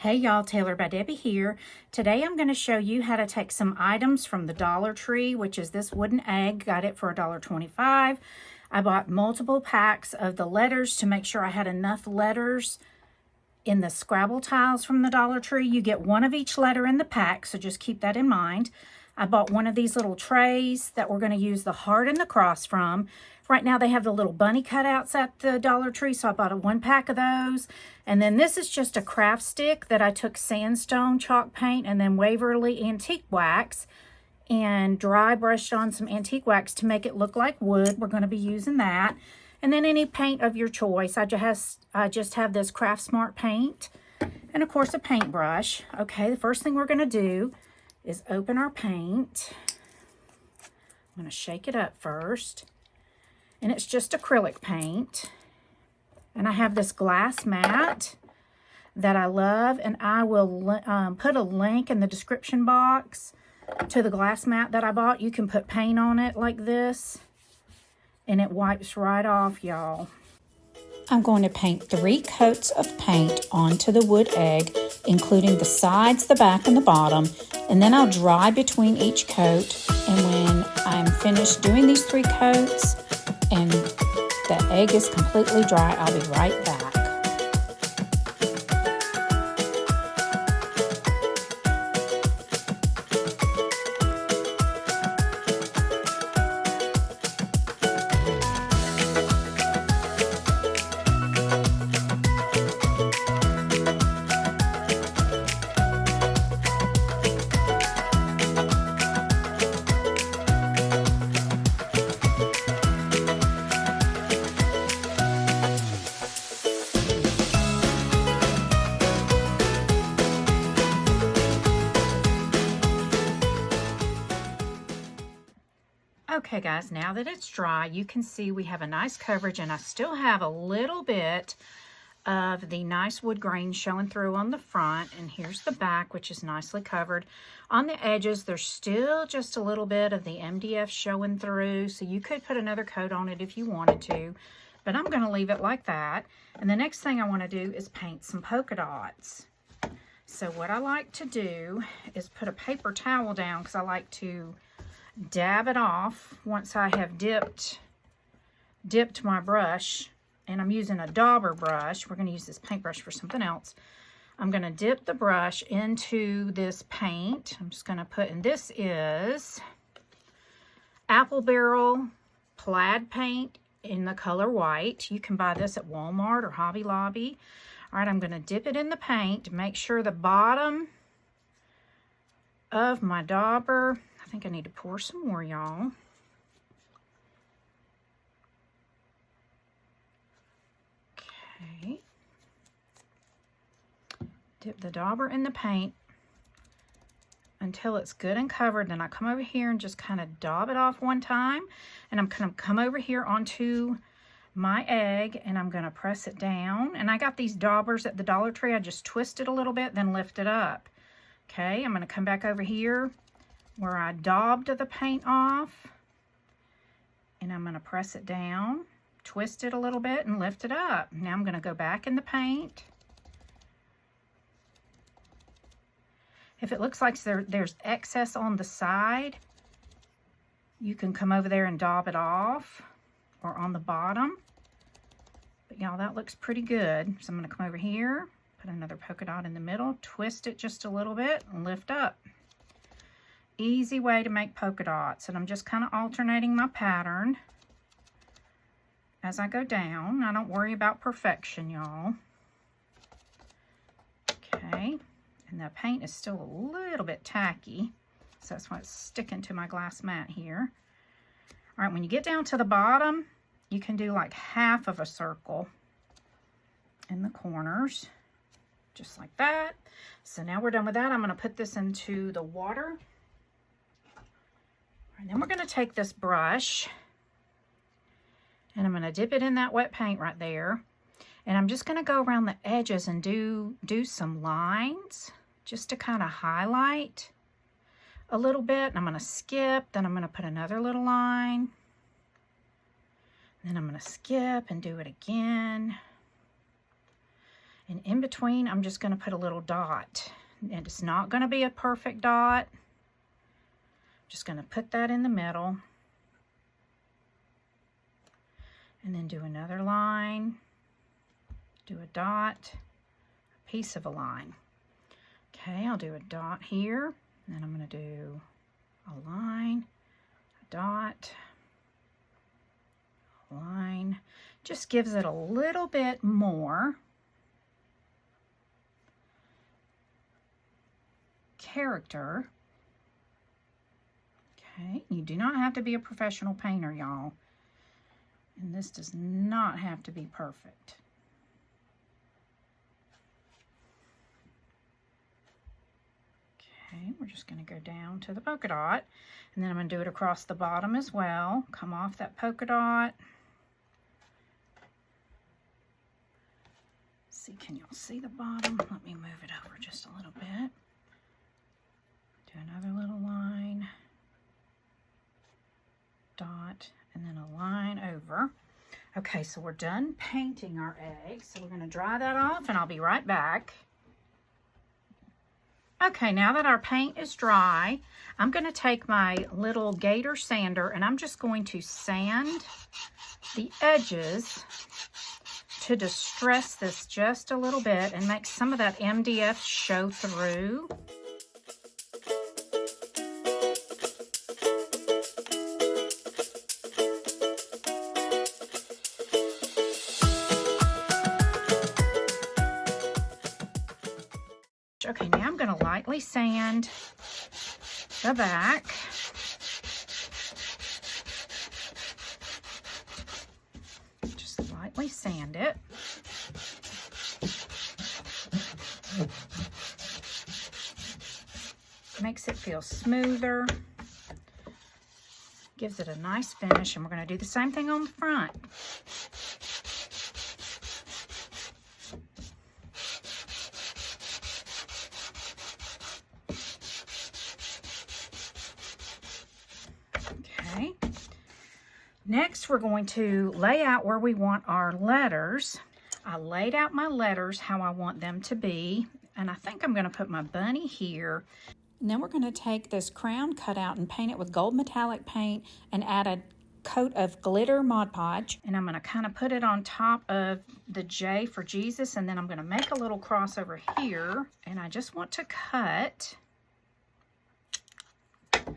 Hey y'all, Taylor by Debbie here. Today I'm going to show you how to take some items from the Dollar Tree, which is this wooden egg. Got it for $1.25. I bought multiple packs of the letters to make sure I had enough letters in the Scrabble tiles from the Dollar Tree. You get one of each letter in the pack, so just keep that in mind. I bought one of these little trays that we're going to use the heart and the cross from. Right now they have the little bunny cutouts at the Dollar Tree, so I bought a 1 pack of those. And then this is just a craft stick that I took sandstone chalk paint and then Waverly antique wax and dry brushed on some antique wax to make it look like wood. We're going to be using that. And then any paint of your choice. I just have this Craft Smart paint and of course a paintbrush. Okay, the first thing we're going to do is open our paint. I'm going to shake it up first. And it's just acrylic paint. And I have this glass mat that I love, and I will put a link in the description box to the glass mat that I bought. You can put paint on it like this, and it wipes right off, y'all. I'm going to paint 3 coats of paint onto the wood egg, including the sides, the back, and the bottom, and then I'll dry between each coat. And when I'm finished doing these 3 coats and the egg is completely dry, I'll be right back. Okay guys, now that it's dry, you can see we have a nice coverage, and I still have a little bit of the nice wood grain showing through on the front, and here's the back, which is nicely covered. On the edges, there's still just a little bit of the MDF showing through, so you could put another coat on it if you wanted to, but I'm going to leave it like that. And the next thing I want to do is paint some polka dots. So what I like to do is put a paper towel down, because I like to dab it off once I have dipped my brush, and I'm using a dauber brush. We're going to use this paintbrush for something else. I'm going to dip the brush into this paint. I'm just going to put, and this is Apple Barrel plaid paint in the color white. You can buy this at Walmart or Hobby Lobby. All right, I'm going to dip it in the paint. Make sure the bottom of my dauber, I think I need to pour some more, y'all. Okay. Dip the dauber in the paint until it's good and covered. Then I come over here and just kind of daub it off one time. And I'm going to come over here onto my egg, and I'm going to press it down. And I got these daubers at the Dollar Tree. I just twist it a little bit, then lift it up. Okay, I'm going to come back over here where I daubed the paint off, and I'm going to press it down, twist it a little bit, and lift it up. Now I'm going to go back in the paint. If it looks like there's excess on the side, you can come over there and daub it off, or on the bottom. But y'all, that looks pretty good. So I'm going to come over here, put another polka dot in the middle, twist it just a little bit, and lift up. Easy way to make polka dots. And I'm just kind of alternating my pattern as I go down. I don't worry about perfection, y'all. Okay, and the paint is still a little bit tacky, so that's why it's sticking to my glass mat here. All right, when you get down to the bottom, you can do like half of a circle in the corners, just like that. So now we're done with that. I'm going to put this into the water. And then we're going to take this brush, and I'm going to dip it in that wet paint right there. And I'm just going to go around the edges and do some lines just to kind of highlight a little bit. And I'm going to skip, then I'm going to put another little line. Then I'm going to skip and do it again. And in between, I'm just going to put a little dot. And it's not going to be a perfect dot. Just going to put that in the middle. And then do another line. Do a dot, a piece of a line. Okay, I'll do a dot here. And then I'm going to do a line, a dot, a line. Just gives it a little bit more character. Okay, you do not have to be a professional painter, y'all. And this does not have to be perfect. Okay, we're just going to go down to the polka dot. And then I'm going to do it across the bottom as well. Come off that polka dot. See, can y'all see the bottom? Let me move it over just a little bit. Do another little line, dot, and then a line over. Okay, so we're done painting our eggs. So we're going to dry that off and I'll be right back. Okay, now that our paint is dry, I'm going to take my little Gator sander and I'm just going to sand the edges to distress this just a little bit and make some of that MDF show through. Okay, now I'm going to lightly sand the back. Just lightly sand it. Makes it feel smoother. Gives it a nice finish, and we're going to do the same thing on the front. Okay. Next, we're going to lay out where we want our letters. I laid out my letters how I want them to be, and I think I'm going to put my bunny here. And then we're going to take this crown cutout and paint it with gold metallic paint and add a coat of glitter Mod Podge. And I'm going to kind of put it on top of the J for Jesus, and then I'm going to make a little cross over here, and I just want to cut.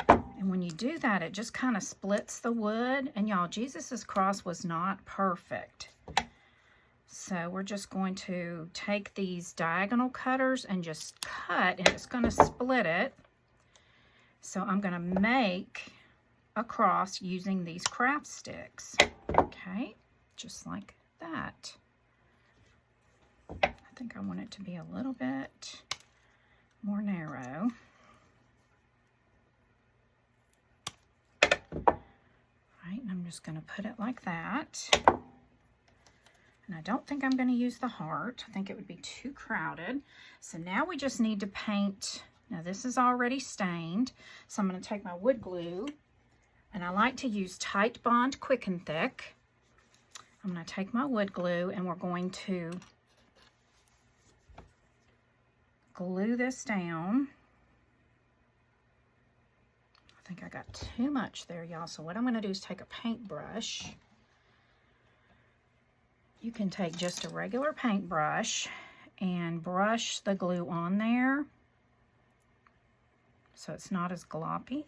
And when you do that, it just kind of splits the wood. And y'all, Jesus's cross was not perfect. So we're just going to take these diagonal cutters and just cut, and it's going to split it. So I'm going to make a cross using these craft sticks. Okay, just like that. I think I want it to be a little bit more narrow. Right, and I'm just going to put it like that. And I don't think I'm going to use the heart. I think it would be too crowded. So now we just need to paint. Now this is already stained. So I'm going to take my wood glue. And I like to use Tight Bond Quick and Thick. I'm going to take my wood glue and we're going to glue this down. I think I got too much there, y'all. So what I'm going to do is take a paintbrush. You can take just a regular paintbrush and brush the glue on there so it's not as gloppy.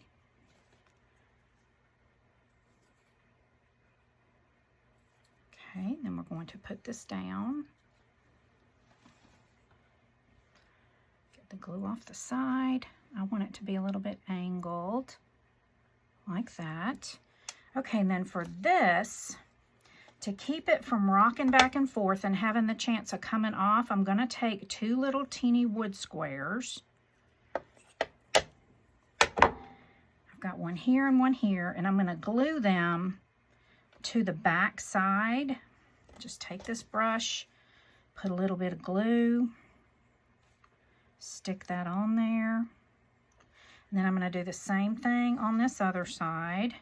Okay, then we're going to put this down. Get the glue off the side. I want it to be a little bit angled, like that. Okay, and then for this, to keep it from rocking back and forth and having the chance of coming off, I'm going to take two little teeny wood squares. I've got one here and one here, and I'm going to glue them to the back side. Just take this brush, put a little bit of glue, stick that on there. And then I'm going to do the same thing on this other side.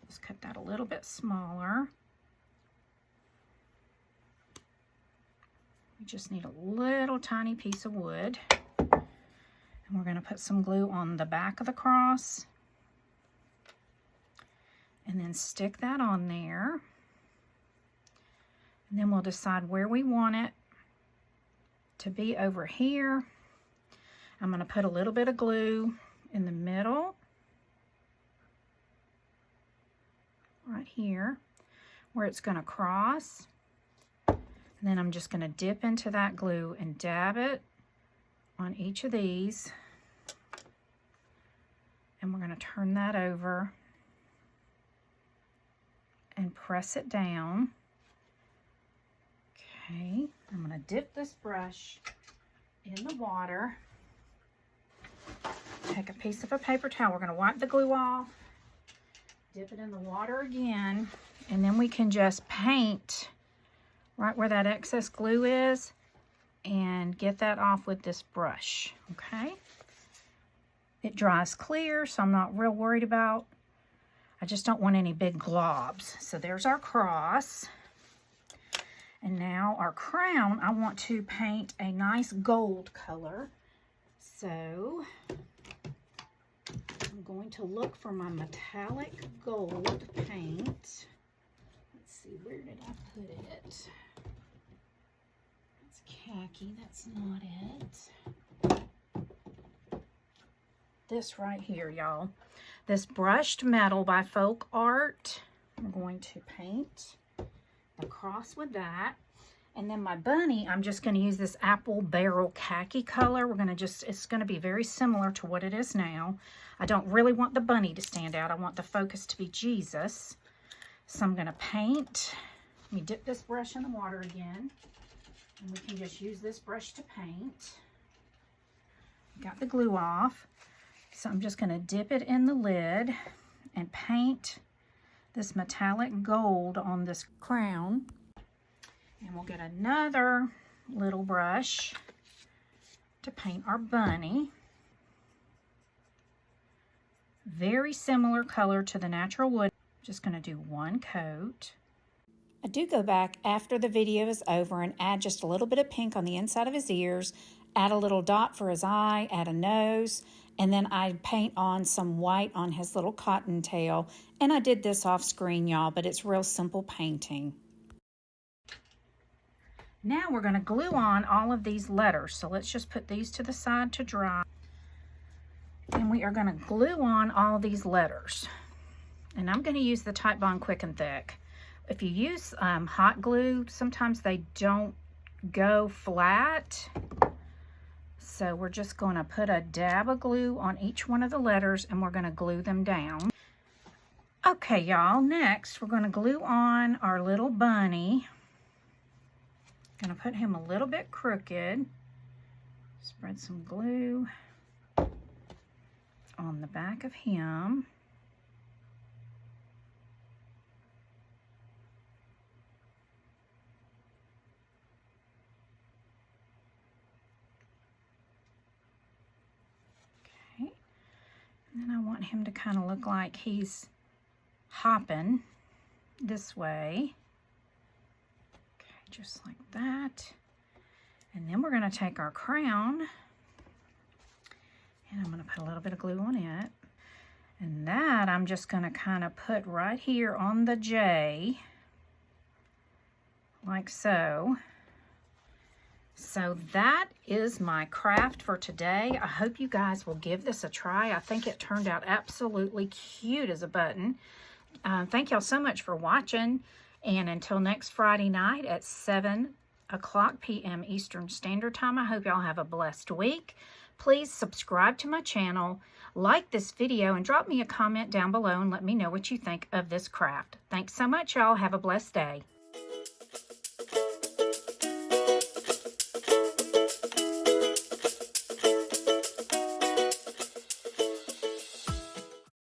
Just cut that a little bit smaller. just need a little tiny piece of wood. And we're going to put some glue on the back of the cross. And then stick that on there. And then we'll decide where we want it to be over here. I'm going to put a little bit of glue in the middle, right here, where it's going to cross. And then I'm just going to dip into that glue and dab it on each of these. And we're going to turn that over and press it down. Okay, I'm going to dip this brush in the water. Take a piece of a paper towel. We're going to wipe the glue off. Dip it in the water again. And then we can just paint right where that excess glue is and get that off with this brush. Okay? It dries clear, so I'm not real worried about. I just don't want any big globs. So there's our cross. And now our crown, I want to paint a nice gold color. So I'm going to look for my metallic gold paint. Let's see, where did I put it? It's khaki, that's not it. This right here, y'all. This brushed metal by Folk Art. I'm going to paint the cross with that. And then my bunny, I'm just going to use this apple barrel khaki color. We're going to just, it's going to be very similar to what it is now. I don't really want the bunny to stand out. I want the focus to be Jesus. So I'm going to paint. Let me dip this brush in the water again. And we can just use this brush to paint. Got the glue off. So I'm just going to dip it in the lid and paint this metallic gold on this crown. And we'll get another little brush to paint our bunny. Very similar color to the natural wood. Just going to do one coat. I do go back after the video is over and add just a little bit of pink on the inside of his ears, add a little dot for his eye, add a nose, and then I paint on some white on his little cottontail. And I did this off screen, y'all, but it's real simple painting. Now we're going to glue on all of these letters. So let's just put these to the side to dry. And we are going to glue on all these letters. And I'm going to use the Titebond Quick and Thick. If you use hot glue, sometimes they don't go flat. So we're just going to put a dab of glue on each one of the letters and we're going to glue them down. Okay, y'all, next we're going to glue on our little bunny. Going to put him a little bit crooked. Spread some glue on the back of him. Okay. And then I want him to kind of look like he's hopping this way. Just like that. And then we're going to take our crown and I'm going to put a little bit of glue on it. And that I'm just going to kind of put right here on the J, like so. So that is my craft for today. I hope you guys will give this a try. I think it turned out absolutely cute as a button. Thank y'all so much for watching. And until next Friday night at 7 o'clock p.m. Eastern Standard Time, I hope y'all have a blessed week. Please subscribe to my channel, like this video, and drop me a comment down below and let me know what you think of this craft. Thanks so much, y'all. Have a blessed day.